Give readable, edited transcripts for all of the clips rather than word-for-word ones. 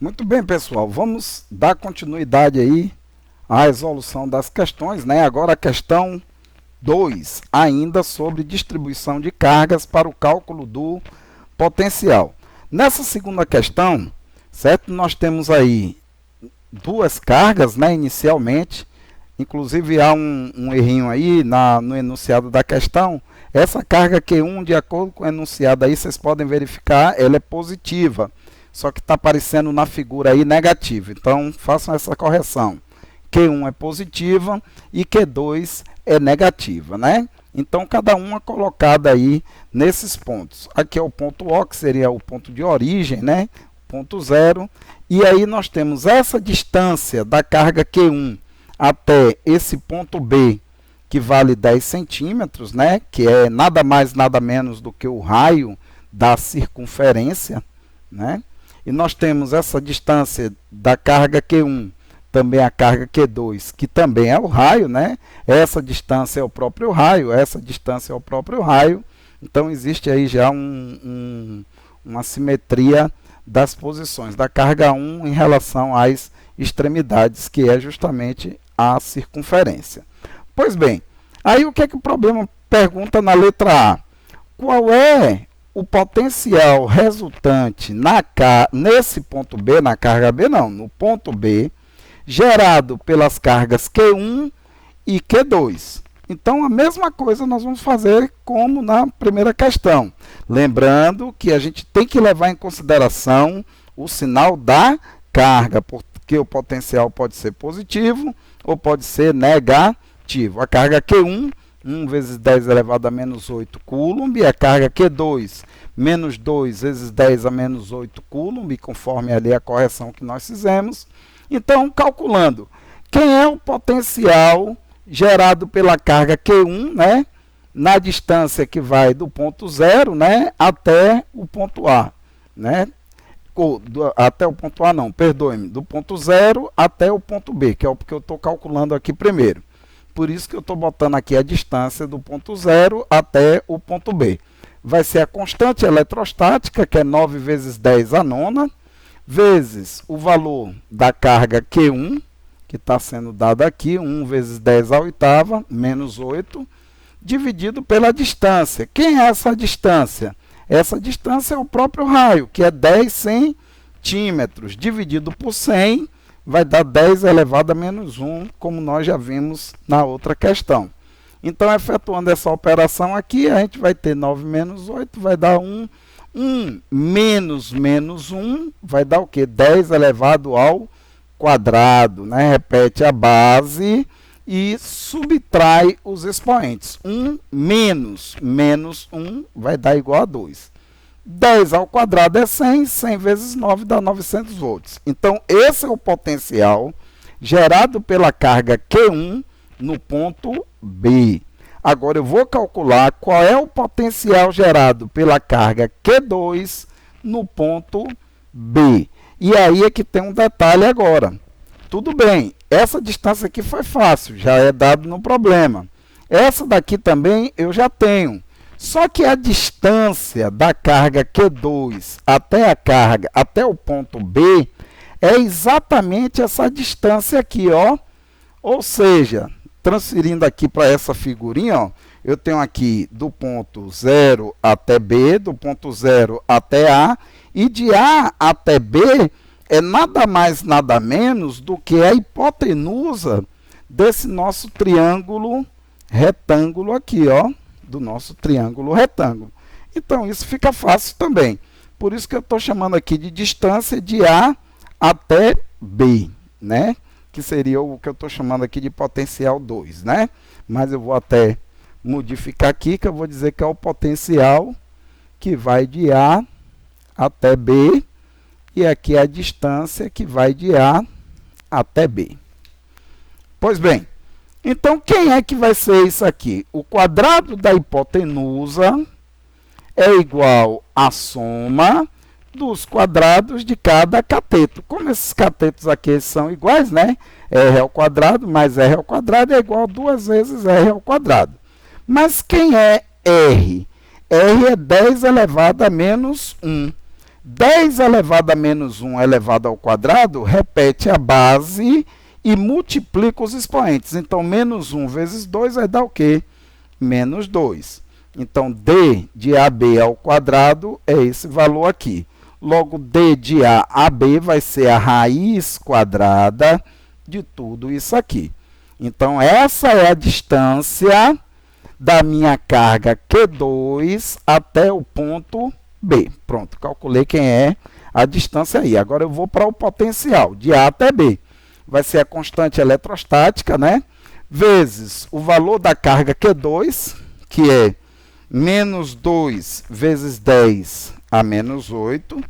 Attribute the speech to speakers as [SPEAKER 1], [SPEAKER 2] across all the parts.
[SPEAKER 1] Muito bem, pessoal. Vamos dar continuidade aí à resolução das questões, né? Agora a questão 2, ainda sobre distribuição de cargas para o cálculo do potencial. Nessa segunda questão, certo? Nós temos aí duas cargas, né, inicialmente. Inclusive há um errinho aí no enunciado da questão. Essa carga Q1, de acordo com o enunciado aí, vocês podem verificar, ela é positiva. Só que está aparecendo na figura aí negativo. Então, façam essa correção. Q1 é positiva e Q2 é negativa, né? Então, cada uma colocada aí nesses pontos. Aqui é o ponto O, que seria o ponto de origem, né? Ponto zero. E aí nós temos essa distância da carga Q1 até esse ponto B, que vale 10 centímetros, né? Que é nada mais, nada menos do que o raio da circunferência, né? E nós temos essa distância da carga Q1, também a carga Q2, que também é o raio, né? Essa distância é o próprio raio, essa distância é o próprio raio. Então, existe aí já uma simetria das posições da carga 1 em relação às extremidades, que é justamente a circunferência. Pois bem, aí o que é que o problema pergunta na letra A? Qual é o potencial resultante nesse ponto B, na carga B não, no ponto B, gerado pelas cargas Q1 e Q2. Então, a mesma coisa nós vamos fazer como na primeira questão. Lembrando que a gente tem que levar em consideração o sinal da carga, porque o potencial pode ser positivo ou pode ser negativo. A carga Q1, 1 vezes 10 elevado a menos 8 coulomb, e a carga Q2, menos 2 vezes 10 a menos 8 coulomb, conforme ali a correção que nós fizemos. Então, calculando, quem é o potencial gerado pela carga Q1, né, na distância que vai do ponto 0, né, até o ponto A, né? Até o ponto A não, perdoe-me, do ponto 0 até o ponto B, que é o que eu estou calculando aqui primeiro. Por isso que eu estou botando aqui a distância do ponto 0 até o ponto B. Vai ser a constante eletrostática, que é 9 vezes 10 a nona, vezes o valor da carga Q1, que está sendo dado aqui, 1 vezes 10 a oitava, menos 8, dividido pela distância. Quem é essa distância? Essa distância é o próprio raio, que é 10 centímetros, dividido por 100, vai dar 10 elevado a menos 1, como nós já vimos na outra questão. Então, efetuando essa operação aqui, a gente vai ter 9 menos 8, vai dar 1. 1 menos 1 vai dar o quê? 10 elevado ao quadrado, né? Repete a base e subtrai os expoentes. 1 menos 1 vai dar igual a 2. 10 ao quadrado é 100, 100 vezes 9 dá 900 volts. Então, esse é o potencial gerado pela carga Q1 no ponto B. Agora, eu vou calcular qual é o potencial gerado pela carga Q2 no ponto B. E aí é que tem um detalhe agora. Tudo bem, essa distância aqui foi fácil, já é dado no problema. Essa daqui também eu já tenho. Só que a distância da carga Q2 até o ponto B é exatamente essa distância aqui, ó. Ou seja, transferindo aqui para essa figurinha, ó, eu tenho aqui do ponto 0 até B, do ponto 0 até A, e de A até B é nada mais, nada menos do que a hipotenusa desse nosso triângulo retângulo aqui, ó. Do nosso triângulo retângulo. Então, isso fica fácil também. Por isso que eu estou chamando aqui de distância de A até B, né? Que seria o que eu estou chamando aqui de potencial 2, né? Mas eu vou até modificar aqui, que eu vou dizer que é o potencial que vai de A até B, e aqui é a distância que vai de A até B. Pois bem, então, quem é que vai ser isso aqui? O quadrado da hipotenusa é igual à soma dos quadrados de cada cateto. Como esses catetos aqui são iguais, né? R ao quadrado mais R ao quadrado é igual a 2 vezes R ao quadrado. Mas quem é R? R é 10 elevado a menos 1. 10 elevado a menos 1 elevado ao quadrado, repete a base e multiplica os expoentes. Então, menos 1 vezes 2 vai dar o quê? Menos 2. Então, d de AB ao quadrado é esse valor aqui. Logo, d de A a B vai ser a raiz quadrada de tudo isso aqui. Então, essa é a distância da minha carga Q2 até o ponto B. Pronto, calculei quem é a distância aí. Agora eu vou para o potencial, de A até B. Vai ser a constante eletrostática, né? Vezes o valor da carga Q2, que é menos 2 vezes 10 a menos 8.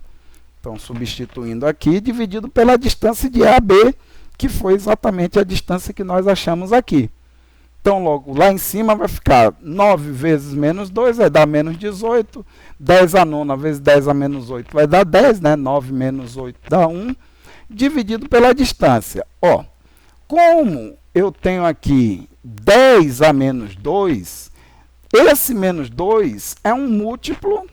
[SPEAKER 1] Então, substituindo aqui, dividido pela distância de A a B, que foi exatamente a distância que nós achamos aqui. Então, logo, lá em cima vai ficar 9 vezes menos 2, vai dar menos 18. 10 a nona vezes 10 a menos 8 vai dar 10, né? 9 menos 8 dá 1, dividido pela distância. Ó, como eu tenho aqui 10 a menos 2, esse menos 2 é um múltiplo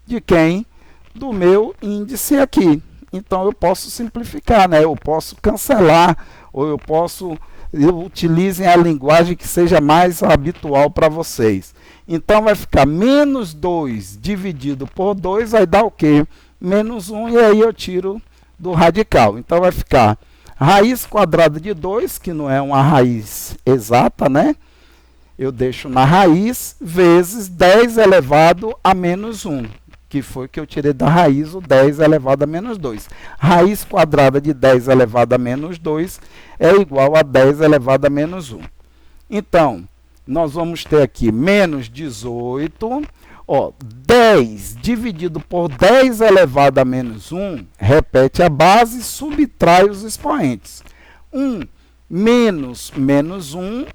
[SPEAKER 1] de quem? Do meu índice aqui. Então, eu posso simplificar, né? Eu posso cancelar, ou utilizem a linguagem que seja mais habitual para vocês. Então, vai ficar menos 2 dividido por 2, vai dar o quê? Menos 1, e aí eu tiro do radical. Então, vai ficar raiz quadrada de 2, que não é uma raiz exata, né? Eu deixo na raiz, vezes 10 elevado a menos 1, que foi que eu tirei da raiz o 10 elevado a menos 2. Raiz quadrada de 10 elevado a menos 2 é igual a 10 elevado a menos 1. Então, nós vamos ter aqui menos 18. Ó, 10 dividido por 10 elevado a menos 1, repete a base, subtrai os expoentes. 1 menos menos 1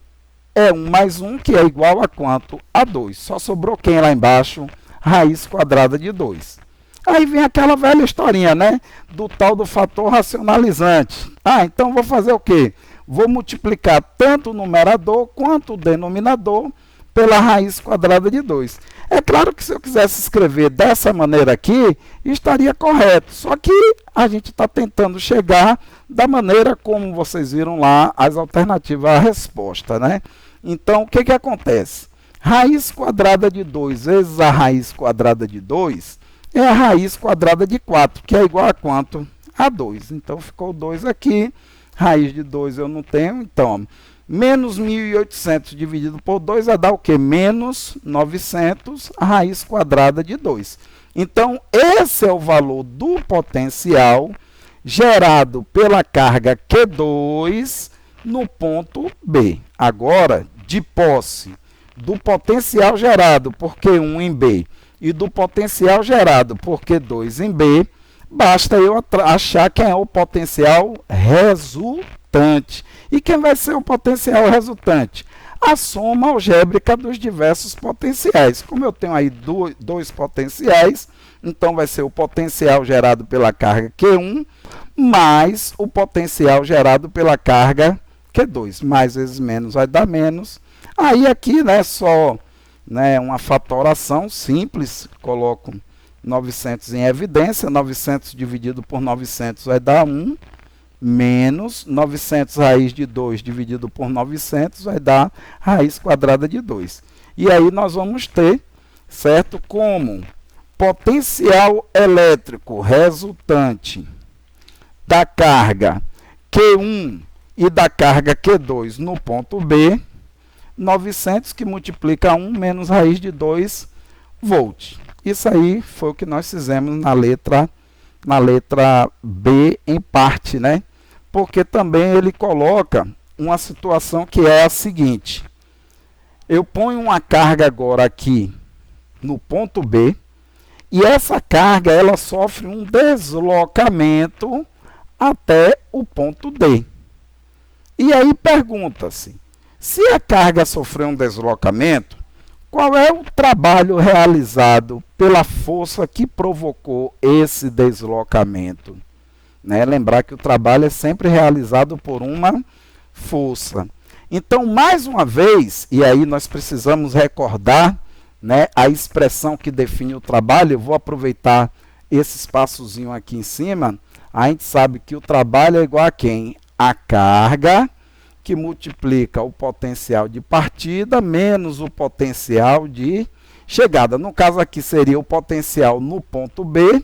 [SPEAKER 1] é 1 mais 1, que é igual a quanto? A 2. Só sobrou quem lá embaixo? Raiz quadrada de 2. Aí vem aquela velha historinha, né? Do tal do fator racionalizante. Ah, então vou fazer o quê? Vou multiplicar tanto o numerador quanto o denominador pela raiz quadrada de 2. É claro que se eu quisesse escrever dessa maneira aqui, estaria correto. Só que a gente está tentando chegar da maneira como vocês viram lá as alternativas à resposta, né? Então, o que que acontece? Raiz quadrada de 2 vezes a raiz quadrada de 2 é a raiz quadrada de 4, que é igual a quanto? A 2. Então, ficou 2 aqui. Raiz de 2 eu não tenho. Então, menos 1.800 dividido por 2 vai dar o quê? Menos 900, a raiz quadrada de 2. Então, esse é o valor do potencial gerado pela carga Q2 no ponto B. Agora, de posse do potencial gerado por Q1 em B e do potencial gerado por Q2 em B, basta eu achar quem é o potencial resultante. E quem vai ser o potencial resultante? A soma algébrica dos diversos potenciais. Como eu tenho aí dois potenciais, então vai ser o potencial gerado pela carga Q1 mais o potencial gerado pela carga Q2. Mais vezes menos vai dar menos. Aí aqui, né, só, né, uma fatoração simples, coloco 900 em evidência, 900 dividido por 900 vai dar 1, menos 900 raiz de 2 dividido por 900 vai dar raiz quadrada de 2. E aí nós vamos ter, certo, como potencial elétrico resultante da carga Q1 e da carga Q2 no ponto B, 900 que multiplica 1 menos raiz de 2 volt. Isso aí foi o que nós fizemos na letra B em parte, né? Porque também ele coloca uma situação que é a seguinte. Eu ponho uma carga agora aqui no ponto B e essa carga ela sofre um deslocamento até o ponto D. E aí pergunta-se, se a carga sofreu um deslocamento, qual é o trabalho realizado pela força que provocou esse deslocamento? Né? Lembrar que o trabalho é sempre realizado por uma força. Então, mais uma vez, e aí nós precisamos recordar, né, a expressão que define o trabalho, eu vou aproveitar esse espaçozinho aqui em cima, a gente sabe que o trabalho é igual a quem? A carga, que multiplica o potencial de partida menos o potencial de chegada. No caso aqui seria o potencial no ponto B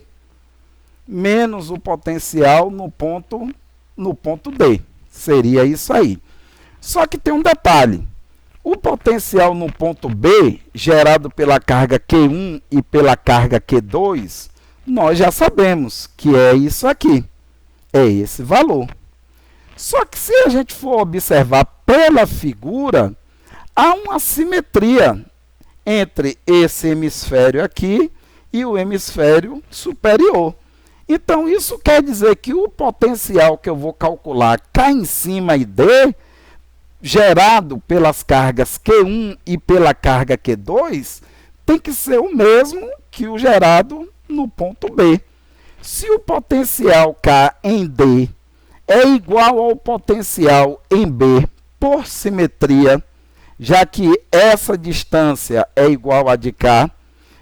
[SPEAKER 1] menos o potencial no ponto D. Seria isso aí. Só que tem um detalhe. O potencial no ponto B, gerado pela carga Q1 e pela carga Q2, nós já sabemos que é isso aqui. É esse valor. Só que se a gente for observar pela figura, há uma assimetria entre esse hemisfério aqui e o hemisfério superior. Então, isso quer dizer que o potencial que eu vou calcular cá em cima e D, gerado pelas cargas Q1 e pela carga Q2, tem que ser o mesmo que o gerado no ponto B. Se o potencial K em D é igual ao potencial em B por simetria, já que essa distância é igual a de K,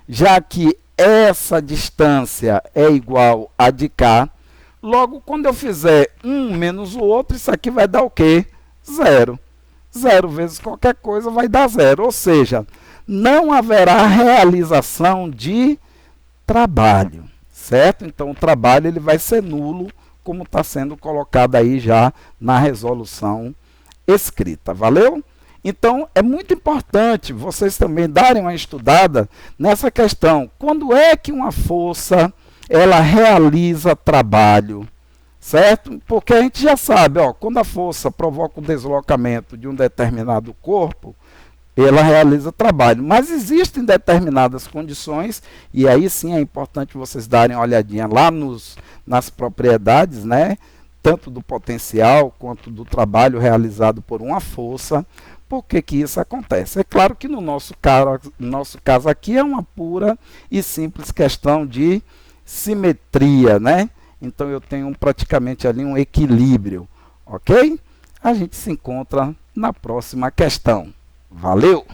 [SPEAKER 1] já que essa distância é igual a de K, logo, quando eu fizer um menos o outro, isso aqui vai dar o quê? Zero. Zero vezes qualquer coisa vai dar zero, ou seja, não haverá realização de trabalho, certo? Então, o trabalho ele vai ser nulo, como está sendo colocado aí já na resolução escrita. Valeu? Então, é muito importante vocês também darem uma estudada nessa questão. Quando é que uma força ela realiza trabalho? Certo? Porque a gente já sabe, ó, quando a força provoca o deslocamento de um determinado corpo, ela realiza trabalho. Mas existem determinadas condições, e aí sim é importante vocês darem uma olhadinha lá nas propriedades, né? Tanto do potencial quanto do trabalho realizado por uma força. Por que que isso acontece? É claro que no nosso caso aqui é uma pura e simples questão de simetria, né? Então eu tenho praticamente ali um equilíbrio, ok? A gente se encontra na próxima questão. Valeu!